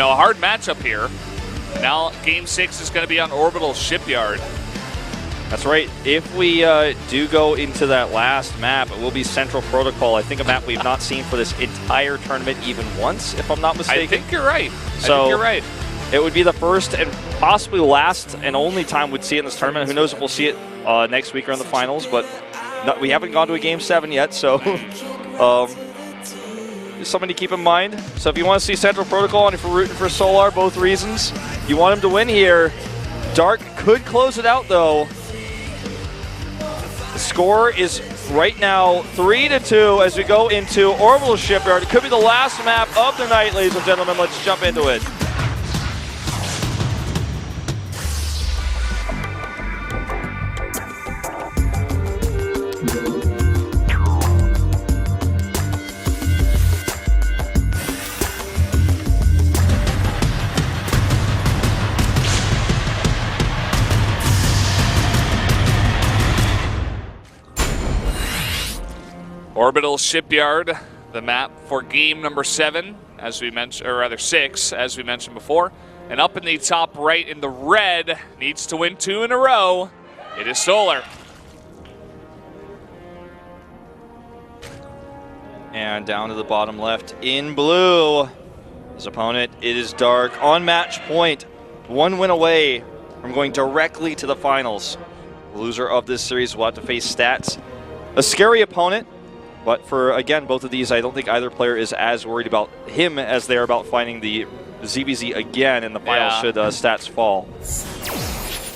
know, a hard matchup here. Now Game 6 is going to be on Orbital Shipyard. That's right. If we do go into that last map, it will be Central Protocol. I think a map we've not seen for this entire tournament even once, if I'm not mistaken. I think you're right. So I think you're right. It would be the first and possibly last and only time we'd see it in this tournament. Who knows if we'll see it next week or in the finals, but we haven't gone to a Game 7 yet, so something to keep in mind. So if you want to see Central Protocol and if you're rooting for Solar, both reasons, you want him to win here. Dark could close it out, though. The score is right now 3-2 as we go into Orbital Shipyard. It could be the last map of the night, ladies and gentlemen. Let's jump into it. Orbital Shipyard, the map for game number 7, as we mentioned, or rather 6, as we mentioned before. And up in the top right in the red, needs to win 2 in a row. It is Solar. And down to the bottom left in blue, his opponent, it is Dark on match point. 1 win away from going directly to the finals. The loser of this series will have to face Stats. A scary opponent. But for, again, both of these, I don't think either player is as worried about him as they are about finding the ZBZ again in the finals should Stats fall.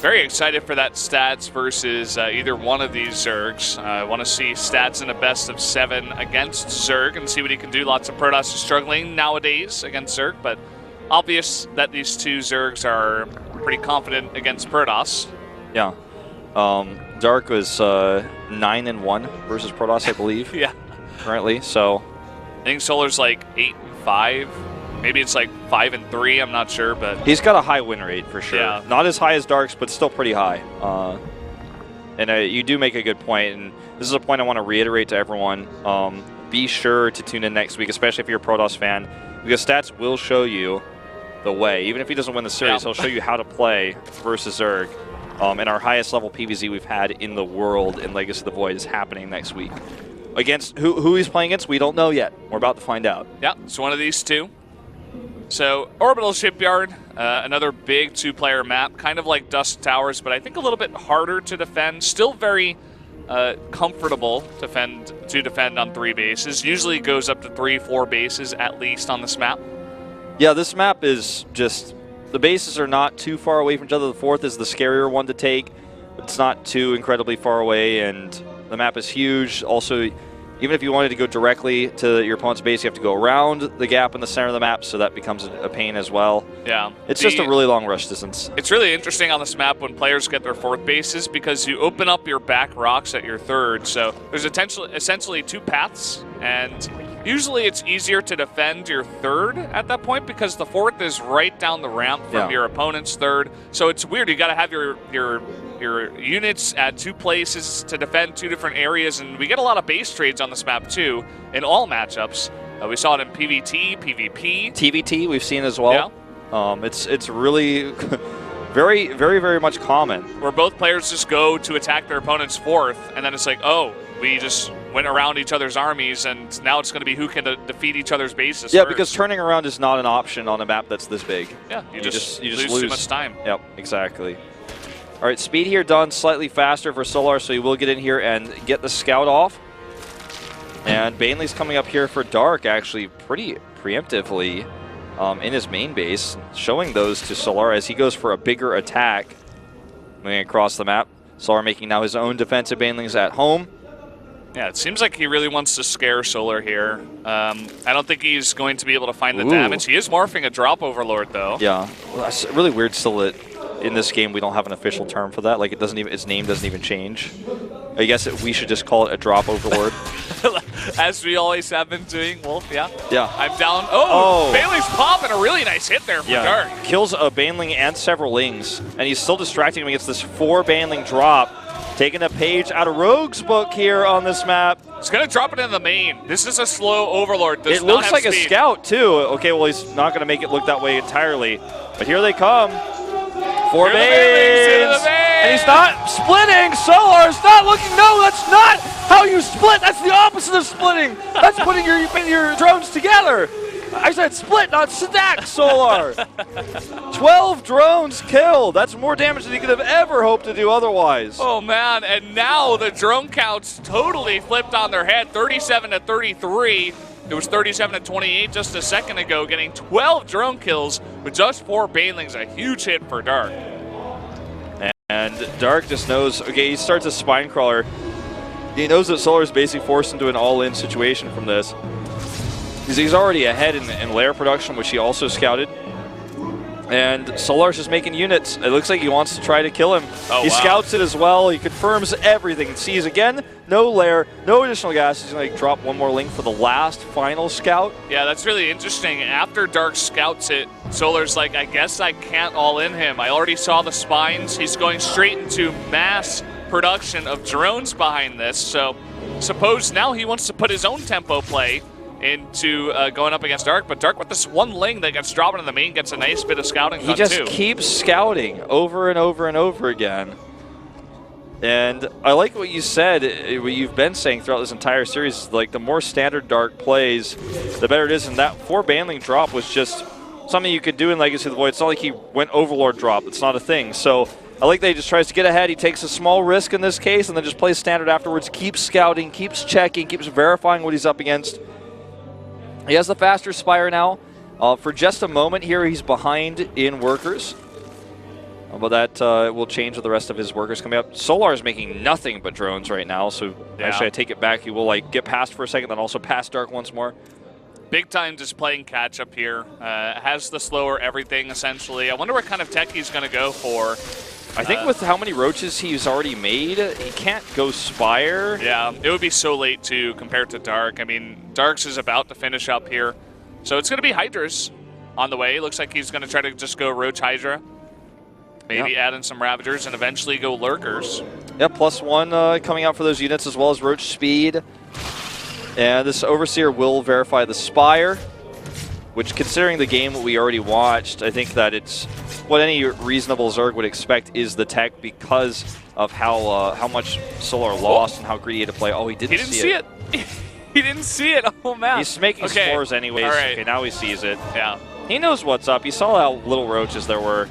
Very excited for that Stats versus either one of these Zergs. I want to see Stats in a best of 7 against Zerg and see what he can do. Lots of Protoss are struggling nowadays against Zerg, but obvious that these two Zergs are pretty confident against Protoss. Yeah. Dark was 9-1 versus Protoss, I believe. Yeah. Currently, so I think Solar's like 8-5. Maybe it's like 5-3. I'm not sure, but he's got a high win rate for sure. Yeah. Not as high as Dark's, but still pretty high. And you do make a good point, and this is a point I want to reiterate to everyone. Be sure to tune in next week, especially if you're a Protoss fan, because Stats will show you the way. Even if he doesn't win the series, he'll show you how to play versus Zerg. And our highest level PvZ we've had in the world in Legacy of the Void is happening next week. Against who he's playing against, we don't know yet. We're about to find out. Yeah, it's one of these two. So Orbital Shipyard, another big 2-player map, kind of like Dusk Towers, but I think a little bit harder to defend. Still very comfortable to defend on 3 bases. Usually goes up to 3-4 bases at least on this map. Yeah, this map is just, the bases are not too far away from each other. The 4th is the scarier one to take. It's not too incredibly far away, and the map is huge. Also, even if you wanted to go directly to your opponent's base, you have to go around the gap in the center of the map, so that becomes a pain as well. Yeah. It's just a really long rush distance. It's really interesting on this map when players get their 4th bases because you open up your back rocks at your 3rd. So there's essentially 2 paths, and usually it's easier to defend your 3rd at that point because the 4th is right down the ramp from your opponent's 3rd. So it's weird. You got to have your units at 2 places to defend 2 different areas, and we get a lot of base trades on this map too in all matchups. We saw it in PvT, PvP. TVT we've seen as well. Yeah. It's really very, very, very much common. Where both players just go to attack their opponent's 4th, and then it's like, oh, we just went around each other's armies, and now it's going to be who can defeat each other's bases first. Because turning around is not an option on a map that's this big. Yeah, you just lose too much time. Yep, exactly. All right, speed here done slightly faster for Solar, so he will get in here and get the scout off. And Bainley's coming up here for Dark, actually pretty preemptively in his main base, showing those to Solar as he goes for a bigger attack. Moving across the map, Solar making now his own defensive Bainlings at home. Yeah, it seems like he really wants to scare Solar here. I don't think he's going to be able to find the damage. He is morphing a Drop Overlord, though. Yeah, well, that's really weird still that in this game we don't have an official term for that. Like, it doesn't even, its name doesn't even change. I guess we should just call it a Drop Overlord. As we always have been doing, Wolf, yeah? Yeah. I'm down. Oh, Bailey's popping a really nice hit there for Dark. Kills a Baneling and several Lings, and he's still distracting him against this 4 Baneling drop. taking a page out of Rogue's book here on this map. He's going to drop it in the main. This is a slow Overlord. It looks like a scout, too. Okay, well, he's not going to make it look that way entirely. But here they come. 4 bays. And he's not splitting. Solar's not looking. No, that's not how you split. That's the opposite of splitting. That's putting your drones together. I said split, not stack, Solar. 12 drones killed. That's more damage than he could have ever hoped to do otherwise. Oh, man. And now the drone counts totally flipped on their head. 37 to 33. It was 37 to 28 just a second ago, getting 12 drone kills with just 4 banelings. A huge hit for Dark. And Dark just knows, okay, he starts a spine crawler. He knows that Solar is basically forced into an all-in situation from this. He's already ahead in lair production, which he also scouted. And Solar's just making units. It looks like he wants to try to kill him. Oh, he wow. scouts it as well. He confirms everything. Sees again, no lair, no additional gas. He's going to drop one more link for the last final scout. Yeah, that's really interesting. After Dark scouts it, Solar's like, I guess I can't all in him. I already saw the spines. He's going straight into mass production of drones behind this. So suppose now he wants to put his own tempo play into going up against Dark, but Dark with this one ling that gets dropped in the main gets a nice bit of scouting done too. He just keeps scouting over and over and over again. And I like what you said, what you've been saying throughout this entire series, like the more standard Dark plays, the better it is, and that 4 banling drop was just something you could do in Legacy of the Void. It's not like he went Overlord drop, it's not a thing. So I like that he just tries to get ahead, he takes a small risk in this case, and then just plays standard afterwards, keeps scouting, keeps checking, keeps verifying what he's up against. He has the faster Spire now. For just a moment here, he's behind in workers. But that will change with the rest of his workers coming up. Solar is making nothing but drones right now, so actually I take it back. He will like get past for a second, then also pass Dark once more. Big time just playing catch up here. Has the slower everything essentially. I wonder what kind of tech he's going to go for. I think with how many roaches he's already made, he can't go Spire. Yeah, it would be so late too compared to Dark. I mean, Dark's is about to finish up here. So it's going to be Hydras on the way. Looks like he's going to try to just go Roach Hydra. Maybe add in some Ravagers and eventually go Lurkers. Yeah, +1 coming out for those units as well as Roach Speed. And this Overseer will verify the Spire, which considering the game we already watched, I think that it's what any reasonable Zerg would expect is the tech because of how much Solar lost and how greedy he had to play. Oh, he didn't see it. He didn't see it. Oh, man. He's making scores anyways. All right. Okay, now he sees it. Yeah. He knows what's up. He saw how little roaches there were.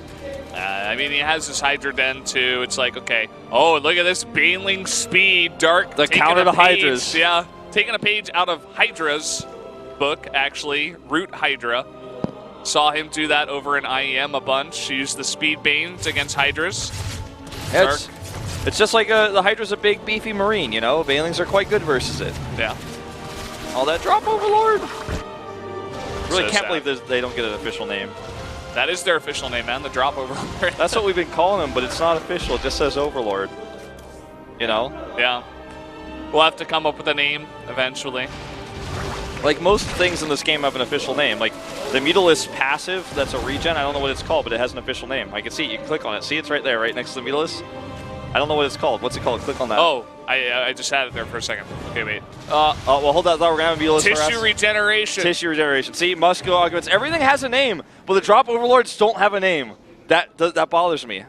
I mean, he has his Hydra Den, too. It's like, okay, oh, look at this Baneling speed. Dark. The counter to Hydras. Yeah, taking a page out of Hydra's book, actually. Root Hydra. Saw him do that over in IEM a bunch. Use the speed Banes against Hydras. It's just like the Hydra's a big, beefy Marine, you know? Banelings are quite good versus it. Yeah. All that drop Overlord. Really So can't sad. believe they don't get an official name. That is their official name, man. The drop Overlord. That's what we've been calling him, but it's not official. It just says Overlord. You know? Yeah. We'll have to come up with a name eventually. Like most things in this game have an official name. Like the Mutalisk passive, that's a regen. I don't know what it's called, but it has an official name. I can see it. You can click on it. See, it's right there, right next to the Mutalisk. I don't know what it's called. What's it called? Click on that. Oh, I just had it there for a second. Okay, wait. Well, hold that thought. We're going to have a Mutalisk. Tissue regeneration. Tissue regeneration. See, muscular augments. Everything has a name, but the drop Overlords don't have a name. That bothers me.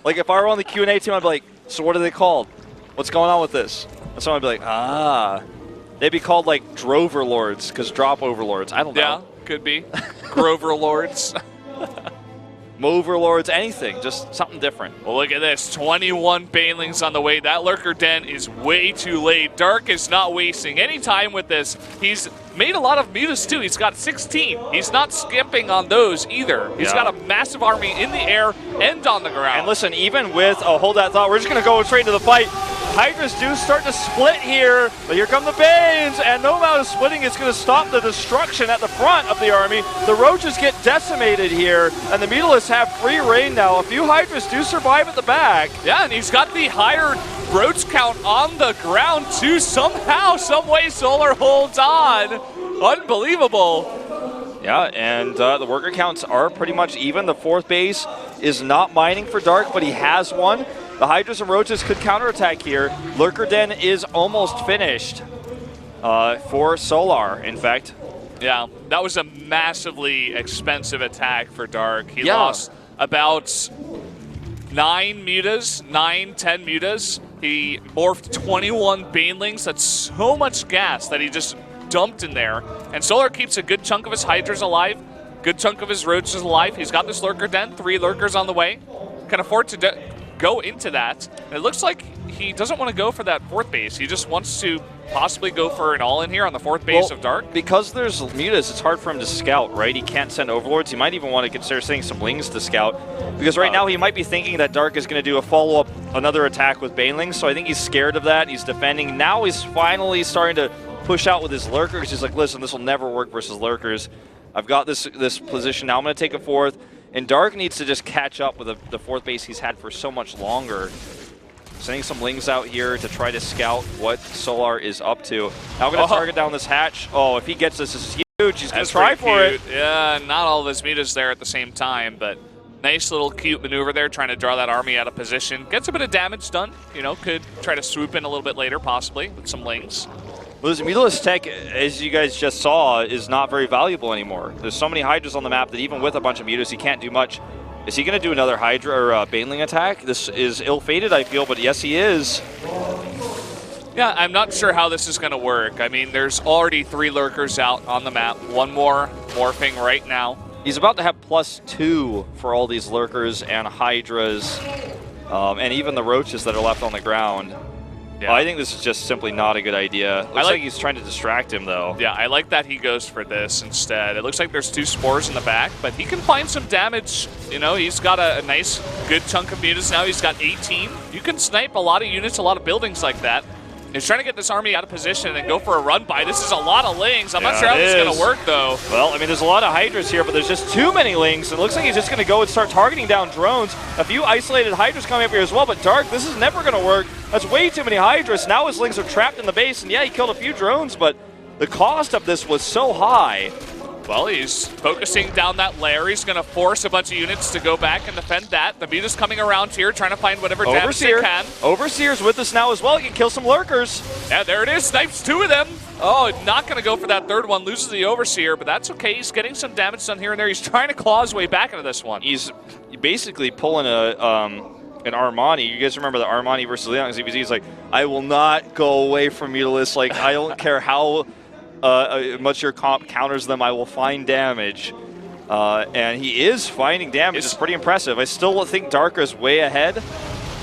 Like if I were on the Q&A team, I'd be like, so what are they called? What's going on with this? And someone would be like, ah. They'd be called like Drover Lords, because drop Overlords. I don't know. Yeah, could be. Grover Lords. Mover Lords, anything. Just something different. Well, look at this. 21 Banelings on the way. That Lurker Den is way too late. Dark is not wasting any time with this. He's made a lot of mutas too. He's got 16. He's not skimping on those either. He's got a massive army in the air and on the ground. And listen, even with, hold that thought, we're just going to go straight into the fight. Hydras do start to split here, but here come the Banes, and no amount of splitting is going to stop the destruction at the front of the army. The Roaches get decimated here, and the Mutalisks have free reign now. A few Hydras do survive at the back. Yeah, and he's got the higher Roach count on the ground too. Somehow, some way, Solar holds on. Unbelievable. Yeah, and the worker counts are pretty much even. The fourth base is not mining for Dark, but he has one. The Hydras and Roaches could counterattack here. Lurker Den is almost finished for Solar, in fact. Yeah, that was a massively expensive attack for Dark. He lost about 10 mutas. He morphed 21 Banelings. That's so much gas that he just dumped in there. And Solar keeps a good chunk of his Hydras alive, good chunk of his Roaches alive. He's got this Lurker Den, 3 Lurkers on the way. Can afford to go into that. And it looks like he doesn't want to go for that 4th base. He just wants to possibly go for an all-in here on the 4th base of Dark. Because there's mutas, it's hard for him to scout, right? He can't send Overlords. He might even want to consider sending some Lings to scout. Because right now he might be thinking that Dark is going to do a follow-up, another attack with Banelings. So I think he's scared of that. He's defending. Now he's finally starting to push out with his Lurker because he's like, listen, this will never work versus Lurkers. I've got this position. Now I'm going to take a 4th. And Dark needs to just catch up with the 4th base he's had for so much longer. Sending some Lings out here to try to scout what Solar is up to. Now going to target down this hatch. Oh, if he gets this is huge. He's going to try for it. Yeah, not all of his mutas there at the same time, but nice little cute maneuver there, trying to draw that army out of position. Gets a bit of damage done. You know, could try to swoop in a little bit later, possibly, with some Lings. Well, this mutalist tech, as you guys just saw, is not very valuable anymore. There's so many Hydras on the map that even with a bunch of mutas, he can't do much. Is he going to do another Hydra or Baneling attack? This is ill-fated, I feel, but yes, he is. Yeah, I'm not sure how this is going to work. I mean, there's already 3 Lurkers out on the map. 1 more morphing right now. He's about to have +2 for all these Lurkers and Hydras, and even the Roaches that are left on the ground. Yeah. I think this is just simply not a good idea. Looks like he's trying to distract him, though. Yeah, I like that he goes for this instead. It looks like there's 2 Spores in the back, but he can find some damage. You know, he's got a nice, good chunk of mutas now. He's got 18. You can snipe a lot of units, a lot of buildings like that. He's trying to get this army out of position and go for a run by. This is a lot of Lings. I'm not sure how this is going to work, though. Well, I mean, there's a lot of Hydras here, but there's just too many Lings. It looks like he's just going to go and start targeting down drones. A few isolated Hydras coming up here as well, but Dark, this is never going to work. That's way too many Hydras. Now his Lings are trapped in the base, and yeah, he killed a few drones, but the cost of this was so high. Well, he's focusing down that lair. He's going to force a bunch of units to go back and defend that. The muta's coming around here, trying to find whatever damage they can. Overseer's with us now as well. He can kill some Lurkers. Yeah, there it is. Snipes 2 of them. Oh, not going to go for that 3rd one. Loses the Overseer, but that's okay. He's getting some damage done here and there. He's trying to claw his way back into this one. He's basically pulling an Armani. You guys remember the Armani versus Leon? He's like, I will not go away from Mutalis. Like, I don't care how much your comp counters them, I will find damage. And he is finding damage. It's pretty impressive. I still think Dark is way ahead.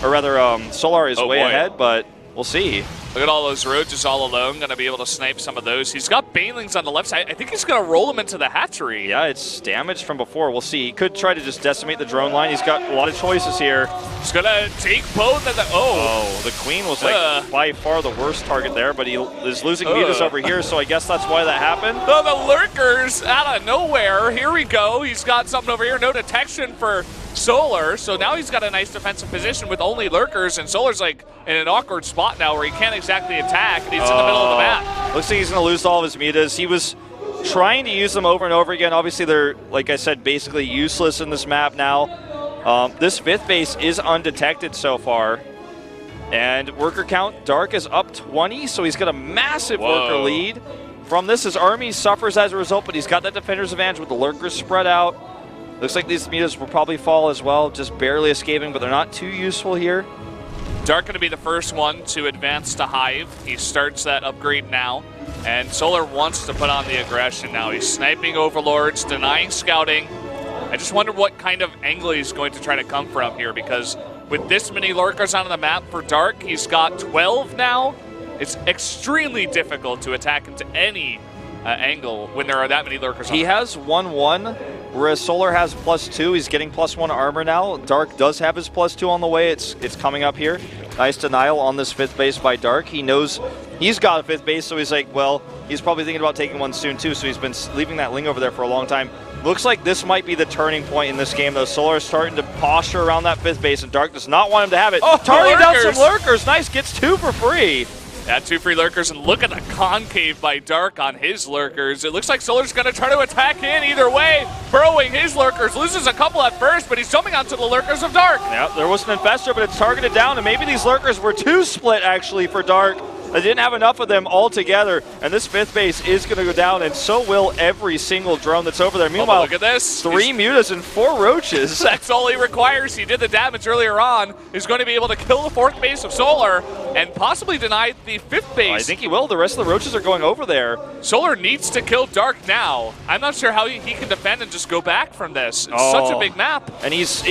Or rather, Solar is way ahead, but we'll see. Look at all those Roaches all alone. Going to be able to snipe some of those. He's got Banelings on the left side. I think he's going to roll them into the hatchery. Yeah, it's damaged from before. We'll see. He could try to just decimate the drone line. He's got a lot of choices here. He's going to take both of the... Oh, the Queen was like by far the worst target there, but he is losing mutas over here, so I guess that's why that happened. Oh, the Lurkers out of nowhere. Here we go. He's got something over here. No detection for Solar, so now he's got a nice defensive position with only Lurkers, and Solar's like in an awkward spot now where he can't exactly attack, and he's in the middle of the map. Looks like he's going to lose all of his mutas. He was trying to use them over and over again. Obviously, they're, like I said, basically useless in this map now. This 5th base is undetected so far. And worker count, Dark is up 20, so he's got a massive worker lead. From this, his army suffers as a result, but he's got that defender's advantage with the Lurkers spread out. Looks like these mutas will probably fall as well, just barely escaping, but they're not too useful here. Dark going to be the first one to advance to Hive. He starts that upgrade now, and Solar wants to put on the aggression now. He's sniping Overlords, denying scouting. I just wonder what kind of angle he's going to try to come from here, because with this many Lurkers on the map for Dark, he's got 12 now. It's extremely difficult to attack into any angle when there are that many Lurkers on He has 1-1, whereas Solar has +2. He's getting +1 armor now. Dark does have his +2 on the way. It's coming up here. Nice denial on this 5th base by Dark. He knows he's got a 5th base, so he's like, well, he's probably thinking about taking one soon too, so he's been leaving that Ling over there for a long time. Looks like this might be the turning point in this game, though. Solar is starting to posture around that 5th base, and Dark does not want him to have it. Oh, targeting down some Lurkers. Nice, gets 2 for free. Yeah, 2 free lurkers, and look at the concave by Dark on his lurkers. It looks like Solar's going to try to attack in either way, burrowing his lurkers. Loses a couple at first, but he's jumping onto the lurkers of Dark. Yeah, there was an infestor, but it's targeted down, and maybe these lurkers were too split, actually, for Dark. They didn't have enough of them all together, and this 5th base is going to go down, and so will every single drone that's over there. Meanwhile, look at this. 3 mutas and 4 roaches. That's all he requires. He did the damage earlier on. He's going to be able to kill the 4th base of Solar and possibly deny the 5th base. I think he will. The rest of the roaches are going over there. Solar needs to kill Dark now. I'm not sure how he can defend and just go back from this. It's such a big map. And he's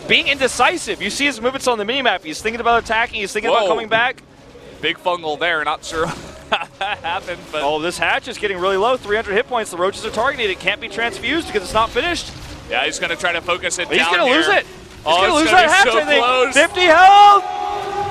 being indecisive. You see his movements on the minimap. He's thinking about attacking. He's thinking about coming back. Big fungal there. Not sure how that happened. But oh, this hatch is getting really low. 300 hit points. The roaches are targeted. It can't be transfused because it's not finished. Yeah, he's going to try to focus it down. He's going to lose it. He's going to lose that hatch, so I think. Close. 50 health.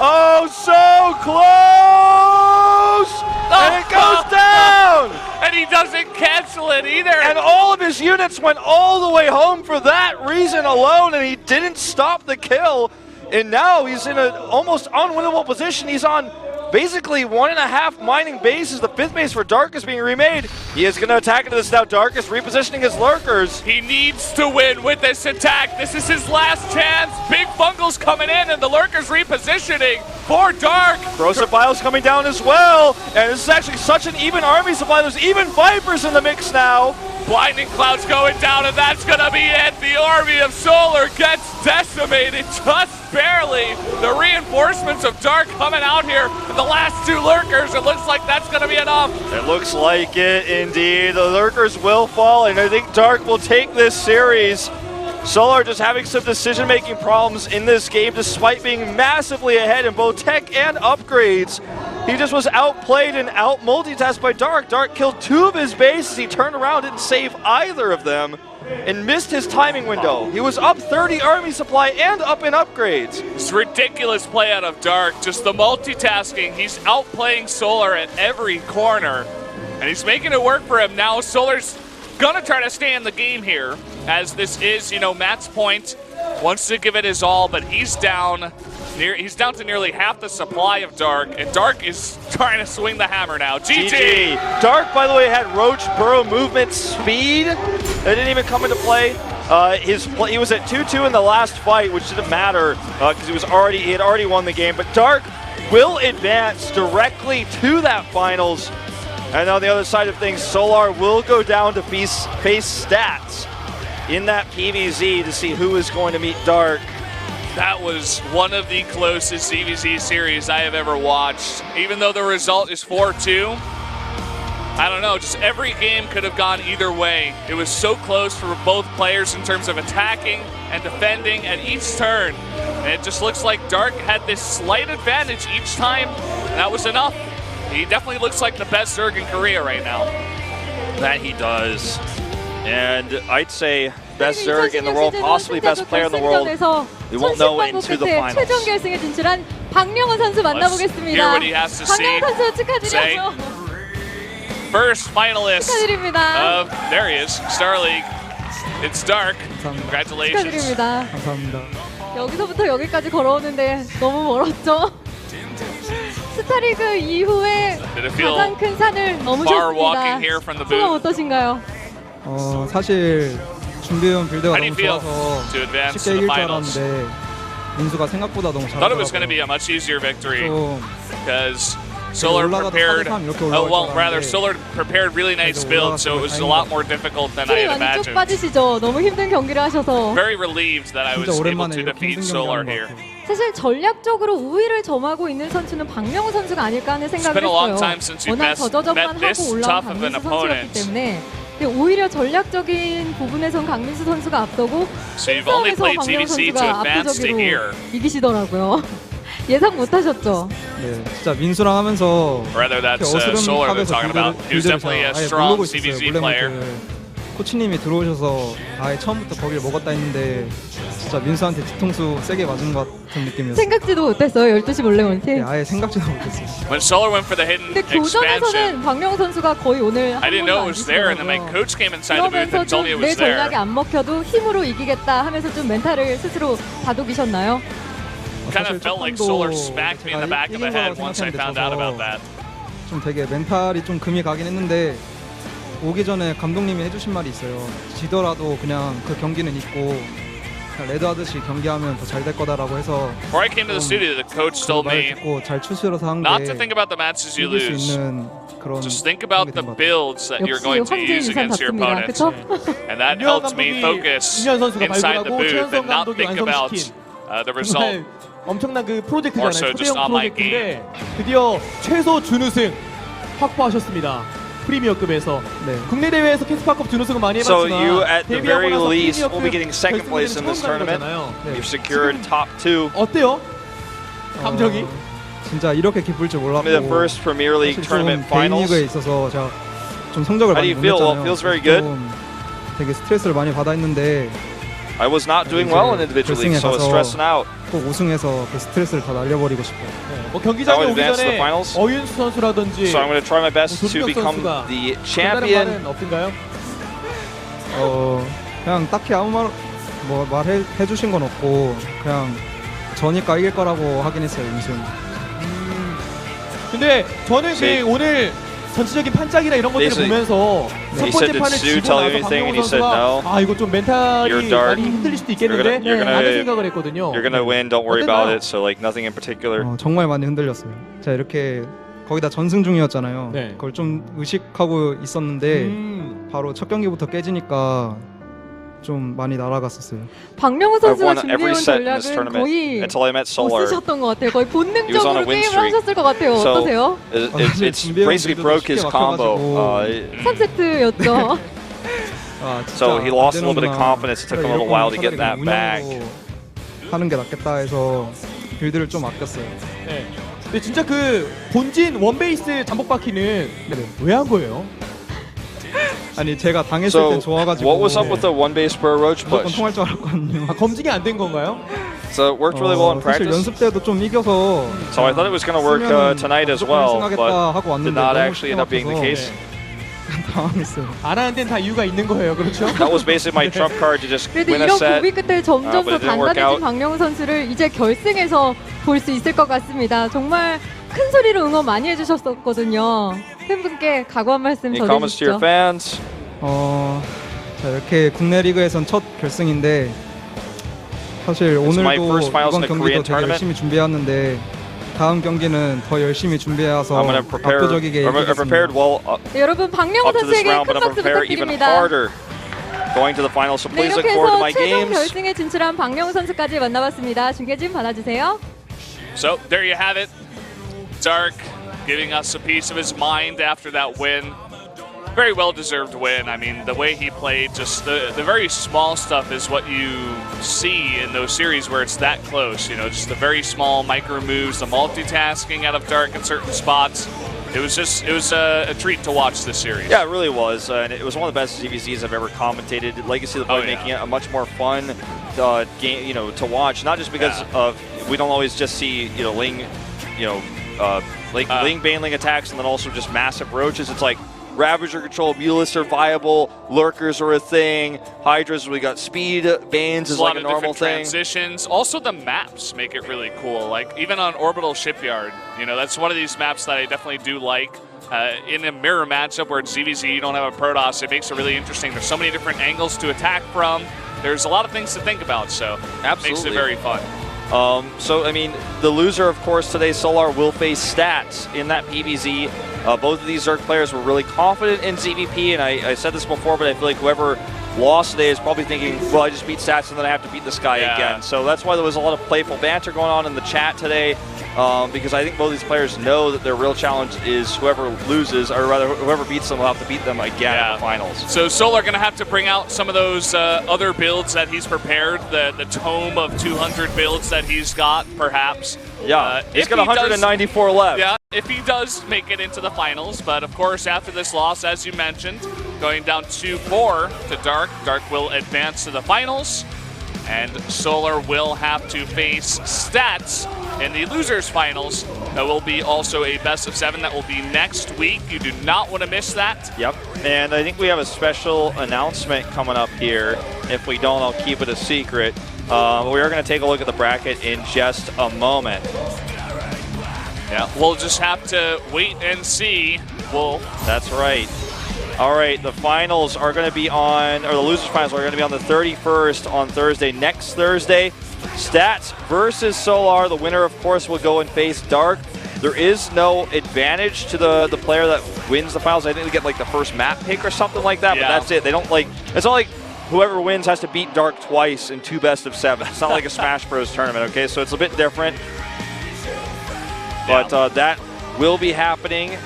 Oh, so close. And it goes down. And he doesn't cancel it either. And all of his units went all the way home for that reason alone, and he didn't stop the kill. And now he's in an almost unwinnable position. He's on basically 1.5 mining bases. The 5th base for Dark is being remade. He is going to attack into this now. Dark is repositioning his lurkers. He needs to win with this attack. This is his last chance. Big fungal's coming in, and the lurkers repositioning for Dark. Corrosive Vial's coming down as well. And this is actually such an even army supply. There's even Vipers in the mix now. Blinding Cloud's going down, and that's going to be it. The army of Solar gets decimated just barely. The reinforcements of Dark coming out here, and the last 2 lurkers, it looks like that's going to be enough. It looks like it, indeed. The lurkers will fall, and I think Dark will take this series. Solar just having some decision-making problems in this game, despite being massively ahead in both tech and upgrades. He just was outplayed and out-multitasked by Dark. Dark killed 2 of his bases. He turned around, didn't save either of them, and missed his timing window. He was up 30 army supply and up in upgrades. It's ridiculous play out of Dark. Just the multitasking. He's outplaying Solar at every corner, and he's making it work for him now. Solar's gonna try to stay in the game here, as this is, match point. Wants to give it his all, but he's down to nearly half the supply of Dark, and Dark is trying to swing the hammer now. GG! Dark, by the way, had Roach Burrow movement speed. That didn't even come into play. He was at 2-2 in the last fight, which didn't matter because he had already won the game. But Dark will advance directly to that finals. And on the other side of things, Solar will go down to face Stats in that PVZ to see who is going to meet Dark. That was one of the closest CVZ series I have ever watched. Even though the result is 4-2, I don't know, just every game could have gone either way. It was so close for both players in terms of attacking and defending at each turn. And it just looks like Dark had this slight advantage each time, and that was enough. He definitely looks like the best Zerg in Korea right now. That he does. And I'd say best Zerg in the world, possibly best player in the world. We won't know into the finals. 최종 결승에 진출한 박명훈 선수 만나보겠습니다. Hear what he has to say. 박명훈 선수 축하드려요. First finalist 축하드립니다. of, there he is, Star League. It's Dark. 감사합니다. Congratulations. 축하드립니다. 감사합니다. 여기서부터 여기까지 걸어오는데 너무 멀었죠? 스타리그 이후에 가장 큰 산을 넘으셨습니다. 소감 어떠신가요? 사실 준비해온 빌드가 How do you 너무 feel 좋아서 to advance 쉽게 to the 이길 줄 finals? 알았는데 민수가 생각보다 너무 Thought it was going to be 잘하더라고요. a much easier victory 좀 because Solar prepared, Solar prepared really nice build, so it was a lot more difficult than I 힘이 had 많이 쭉 imagined. 빠지시죠? 너무 힘든 경기를 하셔서. Very relieved that I was 진짜 able 오랜만에 to 이렇게 defeat 힘든 Solar 경기 here. 하는 것 같아요. 사실 전략적으로 우위를 점하고 있는 선수는 박명훈 선수가 아닐까 하는 생각을 been a long 했어요. time since we've 워낙 met 저저전만 this 하고 올라온 tough of an 강민수 선수였기 opponent. 때문에 근데 오히려 전략적인 부분에선 강민수 선수가 앞서고 So you've only 싸움에서 played 박명훈 CVC to 선수가 advance to here. 압도적으로 이기시더라고요. 예상 못하셨죠? 네, 진짜 민수랑 하면서 Rather, that's 어스름 Solar they're 탑에서 talking about. He was 빌드를 definitely a 아예 strong 모르고 있었어요. CVZ 몰래 player. 코치님이 들어오셔서 아예 처음부터 거기를 먹었다 했는데 진짜 민수한테 뒤통수 세게 맞은 것 같은 느낌이었어요. 생각지도 못했어요. 12시 몰래 멀티. 네, 아예 생각지도 못했어요. When Solar went for the hidden 근데 expansion, 교전에서는 박명훈 선수가 거의 오늘 한 I didn't know 번도 it was there, and then my 안 coach came inside the booth 그러면서 and told me it 좀 내 was there. 전략이 안 먹혀도 힘으로 이기겠다 하면서 좀 멘탈을 스스로 다독이셨나요? kind of felt like Solar smacked me in the back of the head once I found out about that. 좀 되게 멘탈이 좀 금이 가긴 했는데 오기 전에 감독님이 해주신 말이 있어요. 지더라도 그냥 그 경기는 잊고 그냥 레드하듯이 경기하면 더 잘 될 거다라고 해서 Before I came to the studio, the coach told me 잘 추스려서 한 not 게 to think about the matches you 이길 수 lose. 있는 그런 Just think about the builds that you're 역시 going to 황제 use 인상 against your 같습니다. opponents. 그쵸? And that helps me focus 윤현 선수가 inside the 발굴하고 booth 최현성 and not 감독이 think about 완성시킨 the result. 정말 엄청난 그 프로젝트잖아요. Also just 초대형 on my 프로젝트인데 드디어 최소 준우승 확보하셨습니다. 프리미어급에서 네. 국내 대회에서 캐스파컵 준우승은 많이 So 해봤지만 you, at the very 데뷔하고 나서 least, will be 프리미어급 getting second place in this 결승전에는 처음 가는 tournament. 거잖아요. You've secured top 2. 어때요? 감정이? 진짜 이렇게 기쁠 줄 몰랐고 The first Premier League 사실 tournament 좀 개인 finals. 리그에 있어서 제가 좀 성적을 How do 많이 you 못 feel? Well, 냈잖아요. it feels very good. 좀 되게 스트레스를 많이 받아 있는데 I was not doing well in individual leagues, so I was stressing out. 꼭 우승해서 그 스트레스를 다 날려버리고 싶어요. 뭐 경기장에 Now 오기 advance to the 전에 finals. 어윤수 선수라든지 So I'm going to try my best to 조준혁 become 선수가 the 별다른 champion. 말은 없던가요? 그냥 딱히 아무 말 뭐 말해 주신 건 없고 그냥 저니까 이길 거라고 하긴 했어요, 윤수는. 근데 저는 See, 그 오늘 전체적인 판짝이나 이런 것들을 basically, 보면서 첫 he 번째 said, did 판을 Sue 지고 tell you 나서 anything? 박명호 And he said 선수가 no. 아 이거 좀 멘탈이 You're dark. 많이 힘들릴 수도 있겠는데 You're gonna- 라는 생각을 했거든요. You're going to win, don't worry about 어땠나요? it. So like nothing in particular. 정말 많이 흔들렸어요. 제가 이렇게 거기다 전승 중이었잖아요. 네. 그걸 좀 의식하고 있었는데 바로 첫 경기부터 깨지니까 좀 많이 날아갔었어요. 박명호 I've 선수가 won every 준비해온 set in this 전략은 tournament 거의 until I met 못 Solar. 쓰셨던 것 같아요. 거의 He was on a 본능적으로 win 게임을 streak. 하셨을 것 같아요. So 어떠세요? it's basically broke his combo. 3세트였죠. So he lost a little bit of confidence. It took him a little while to get that back. 하는 게 낫겠다 해서 빌드를 좀 아꼈어요. 네. 근데 진짜 그 본진 원베이스 잠복바퀴는 네. 왜 한 거예요? 아니 제가 당했을 So 땐 좋아가지고 what was up with the one base per roach 무조건 push? 통할 줄 알았거든요. 아, 검증이 안 된 건가요? So it worked really well in 사실 practice. 연습 때도 좀 이겨서 So I thought it was going to work tonight as well, but did not actually end up being the case. 당황했어요. 안 하는 데는 다 이유가 있는 거예요, 그렇죠? That was basically my trump card to just 그래도 win a 이런 set. 고비 끝에 점점 but 더 it didn't work out. 단단해진 박명호 선수를 이제 결승에서 볼 수 있을 것 같습니다. 정말 큰 소리로 응원 많이 해주셨었거든요. 팬분께 각오 한 말씀 Any comments to your 전해주시죠. fans? 자, 이렇게 국내 리그에선 첫 결승인데 사실 my 오늘도 first finals in 이번 a 경기도 Korean 되게 tournament. 열심히 준비해왔는데 다음 경기는 더 열심히 준비해서 I'm going to prepare. 압도적이게 I prepared 이기겠습니다. well 네, 여러분 박명호 up to this 선수에게 round, 큰 but I'm going to 박수 prepare even 부탁드립니다. harder going to the finals. So 네, please look 이렇게 forward to 해서 my 최종 games. 결승에 진출한 박명호 선수까지 만나봤습니다. 중계진 받아주세요. So there you have it. Dark giving us a piece of his mind after that win. Very well-deserved win. I mean, the way he played, just the very small stuff is what you see in those series where it's that close. You know, just the very small micro moves, the multitasking out of Dark in certain spots. It was a treat to watch this series. Yeah, it really was, and it was one of the best ZVZs I've ever commentated. Legacy of the Boy making it a much more fun game, to watch. Not just because of we don't always just see Ling, Ling Baneling attacks, and then also just massive roaches. It's like Ravager control, Mulists are viable, Lurkers are a thing, Hydras, we got speed, Banes is like a normal thing. Transitions. Also the maps make it really cool. Like even on Orbital Shipyard, that's one of these maps that I definitely do like. In a mirror matchup where it's ZVZ, you don't have a Protoss, it makes it really interesting. There's so many different angles to attack from. There's a lot of things to think about, so it makes it very fun. So, I mean, the loser, of course, today, Solar, will face Stats in that PBZ. Both of these Zerg players were really confident in ZVP, and I said this before, but I feel like whoever lost today is probably thinking, well, I just beat Stats and then I have to beat this guy again. So that's why there was a lot of playful banter going on in the chat today, because I think both these players know that their real challenge is whoever loses, or rather whoever beats them will have to beat them again in the finals. So Solar going to have to bring out some of those other builds that he's prepared, the tome of 200 builds that he's got, perhaps. Yeah, he's got 194 left. Yeah, if he does make it into the finals. But of course, after this loss, as you mentioned, going down 2-4 to Dark, Dark will advance to the finals. And Solar will have to face Stats in the losers finals. That will be also a best of 7. That will be next week. You do not want to miss that. Yep, and I think we have a special announcement coming up here. If we don't, I'll keep it a secret. We are going to take a look at the bracket in just a moment. Yeah, we'll just have to wait and see. That's right. All right, the finals are going to be on, or the losers finals are going to be on the 31st on Thursday. Next Thursday, Stats versus Solar. The winner, of course, will go and face Dark. There is no advantage to the player that wins the finals. I think they get like the first map pick or something like that, but that's it. They don't like, it's not like whoever wins has to beat Dark twice in 2 best-of-7. It's not like a Smash Bros tournament, okay? So it's a bit different. But that will be happening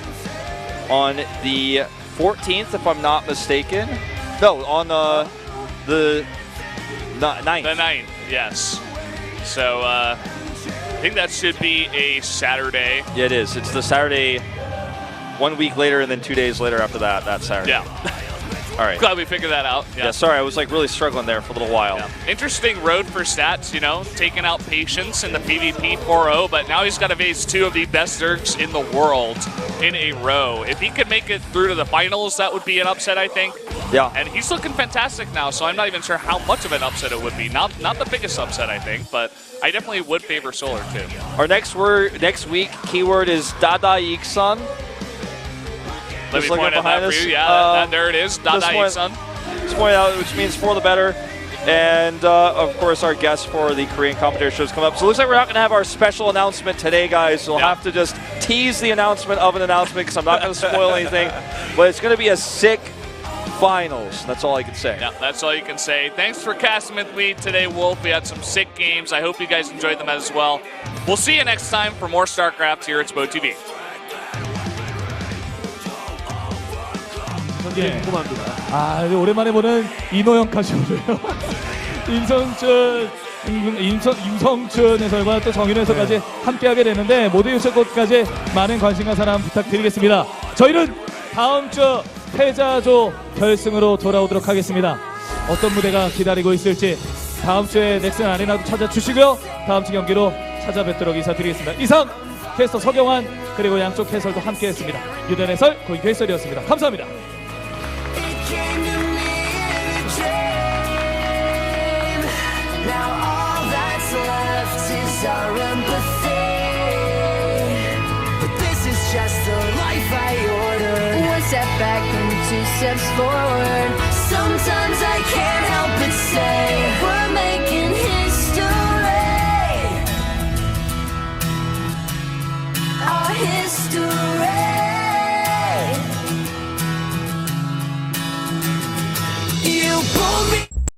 on the 14th, if I'm not mistaken. No, on the 9th. The 9th, yes. So I think that should be a Saturday. Yeah, it is. It's the Saturday 1 week later and then 2 days later after that Saturday. Yeah. All right. Glad we figured that out. Yeah, sorry, I was like really struggling there for a little while. Yeah. Interesting road for Stats, you know, taking out Patience in the PvP 4-0, but now he's got to face 2 of the best Zergs in the world in a row. If he could make it through to the finals, that would be an upset, I think. Yeah. And he's looking fantastic now, so I'm not even sure how much of an upset it would be. Not the biggest upset, I think, but I definitely would favor Solar too. Our next week keyword is Dada Iksan. Let me point out that for you. Yeah, there it is. Dada Iksan. Just point out, which means for the better. And, of course, our guest for the Korean commentator shows come up. So it looks like we're not going to have our special announcement today, guys. So we'll have to just tease the announcement of an announcement because I'm not going to spoil anything. But it's going to be a sick finals. That's all I can say. Yeah, that's all you can say. Thanks for casting with me today, Wolf. We had some sick games. I hope you guys enjoyed them as well. We'll see you next time for more StarCraft here at SportsTV. 예. 아, 오랜만에 보는 이노영 카시오고요. 임성춘 해설과 또 정인호 해설까지 함께하게 되는데 모두 유체 곳까지 많은 관심과 사랑 부탁드리겠습니다. 저희는 다음 주 패자조 결승으로 돌아오도록 하겠습니다. 어떤 무대가 기다리고 있을지 다음 주에 넥슨 아레나도 찾아주시고요. 다음 주 경기로 찾아뵙도록 인사드리겠습니다. 이상 캐스터 서경환 그리고 양쪽 해설도 함께했습니다. 유단 해설 고익 해설이었습니다. 감사합니다. Now all that's left is our empathy. But this is just the life I ordered. One step back and 2 steps forward. Sometimes I can't help but say we're making history. Our history.